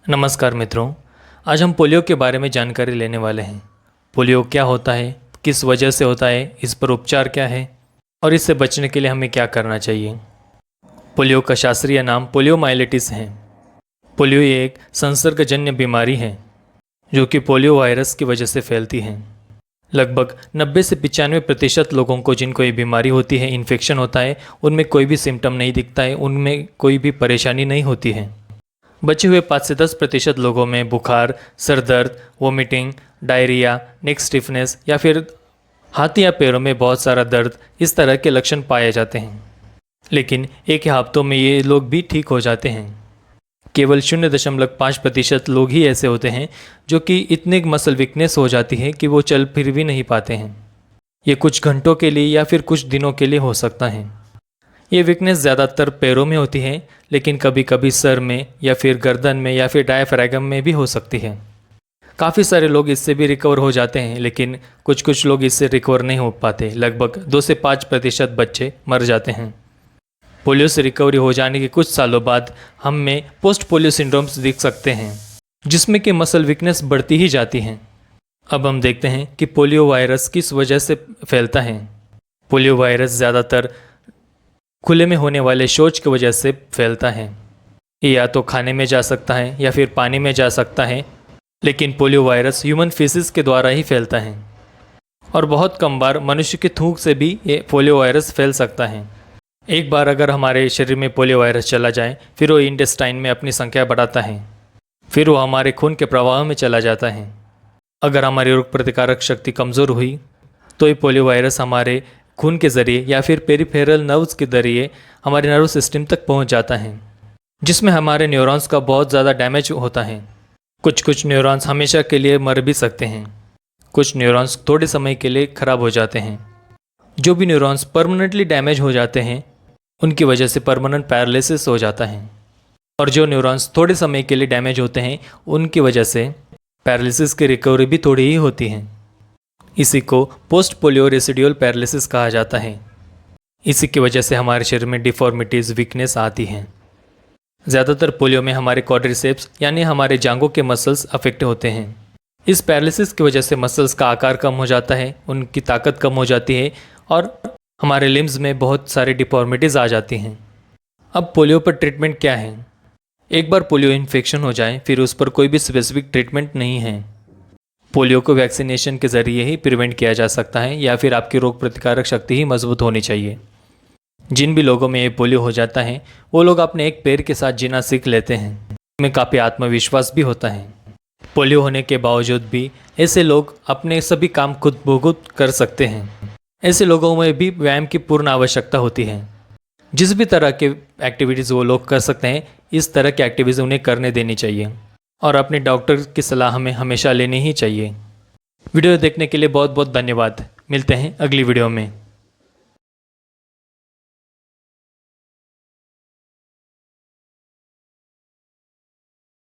नमस्कार मित्रों, आज हम पोलियो के बारे में जानकारी लेने वाले हैं। पोलियो क्या होता है, किस वजह से होता है, इस पर उपचार क्या है और इससे बचने के लिए हमें क्या करना चाहिए। पोलियो का शास्त्रीय नाम पोलियोमाइलिटिस है। पोलियो एक संसर्गजन्य बीमारी है जो कि पोलियो वायरस की वजह से फैलती है। लगभग 90 से 95% लोगों को जिनको ये बीमारी होती है, इन्फेक्शन होता है, उनमें कोई भी सिम्टम नहीं दिखता है, उनमें कोई भी परेशानी नहीं होती है। बचे हुए 5 से 10% लोगों में बुखार, सर दर्द, वोमिटिंग, डायरिया, नेक स्टिफनेस या फिर हाथ या पैरों में बहुत सारा दर्द, इस तरह के लक्षण पाए जाते हैं। लेकिन एक हफ्तों में ये लोग भी ठीक हो जाते हैं। केवल 0.5% लोग ही ऐसे होते हैं जो कि इतने मसल वीकनेस हो जाती है कि वो चल फिर भी नहीं पाते हैं। ये कुछ घंटों के लिए या फिर कुछ दिनों के लिए हो सकता है। ये वीकनेस ज़्यादातर पैरों में होती है, लेकिन कभी कभी सर में या फिर गर्दन में या फिर डायफ्रागम में भी हो सकती है। काफ़ी सारे लोग इससे भी रिकवर हो जाते हैं, लेकिन कुछ लोग इससे रिकवर नहीं हो पाते। लगभग 2 से 5% बच्चे मर जाते हैं। पोलियो से रिकवरी हो जाने के कुछ सालों बाद हम में पोस्ट पोलियो सिंड्रोम्स दिख सकते हैं, जिसमें कि मसल वीकनेस बढ़ती ही जाती है। अब हम देखते हैं कि पोलियो वायरस किस वजह से फैलता है। पोलियो वायरस ज़्यादातर खुले में होने वाले शौच की वजह से फैलता है। ये या तो खाने में जा सकता है या फिर पानी में जा सकता है, लेकिन पोलियो वायरस ह्यूमन फीसिस के द्वारा ही फैलता है और बहुत कम बार मनुष्य के थूक से भी ये पोलियो वायरस फैल सकता है। एक बार अगर हमारे शरीर में पोलियो वायरस चला जाए, फिर वो इंटेस्टाइन में अपनी संख्या बढ़ाता है, फिर वो हमारे खून के प्रवाह में चला जाता है। अगर हमारी रोग प्रतिकारक शक्ति कमज़ोर हुई तो ये पोलियो वायरस हमारे खून के ज़रिए या फिर पेरिफेरल नर्व्स के ज़रिए हमारे नर्व सिस्टम तक पहुंच जाता है, जिसमें हमारे न्यूरॉन्स का बहुत ज़्यादा डैमेज होता है। कुछ न्यूरॉन्स हमेशा के लिए मर भी सकते हैं। कुछ न्यूरॉन्स थोड़े समय के लिए ख़राब हो जाते हैं। जो भी न्यूरॉन्स परमानेंटली डैमेज हो जाते हैं, उनकी वजह से परमानेंट पैरालिसिस हो जाता है, और जो न्यूरॉन्स थोड़े समय के लिए डैमेज होते हैं, उनकी वजह से पैरालिसिस की रिकवरी भी थोड़ी ही होती है। इसी को पोस्ट पोलियो रेसिडुअल पैरालिसिस कहा जाता है। इसी की वजह से हमारे शरीर में डिफॉर्मिटीज़, वीकनेस आती हैं। ज़्यादातर पोलियो में हमारे क्वाड्रिसेप्स यानी हमारे जांघों के मसल्स अफेक्ट होते हैं। इस पैरालिसिस की वजह से मसल्स का आकार कम हो जाता है, उनकी ताकत कम हो जाती है और हमारे लिम्स में बहुत सारी डिफॉर्मिटीज़ आ जाती हैं। अब पोलियो पर ट्रीटमेंट क्या है? एक बार पोलियो इन्फेक्शन हो जाए, फिर उस पर कोई भी स्पेसिफिक ट्रीटमेंट नहीं है। पोलियो को वैक्सीनेशन के ज़रिए ही प्रिवेंट किया जा सकता है, या फिर आपकी रोग प्रतिकारक शक्ति ही मजबूत होनी चाहिए। जिन भी लोगों में ये पोलियो हो जाता है, वो लोग अपने एक पैर के साथ जीना सीख लेते हैं। उनमें काफ़ी आत्मविश्वास भी होता है। पोलियो होने के बावजूद भी ऐसे लोग अपने सभी काम खुद ब खुद कर सकते हैं। ऐसे लोगों में भी व्यायाम की पूर्ण आवश्यकता होती है। जिस भी तरह के एक्टिविटीज़ वो लोग कर सकते हैं, इस तरह की एक्टिविटीज़ उन्हें करने देनी चाहिए और अपने डॉक्टर की सलाह हमें हमेशा लेनी ही चाहिए। वीडियो देखने के लिए बहुत बहुत धन्यवाद। मिलते हैं अगली वीडियो में।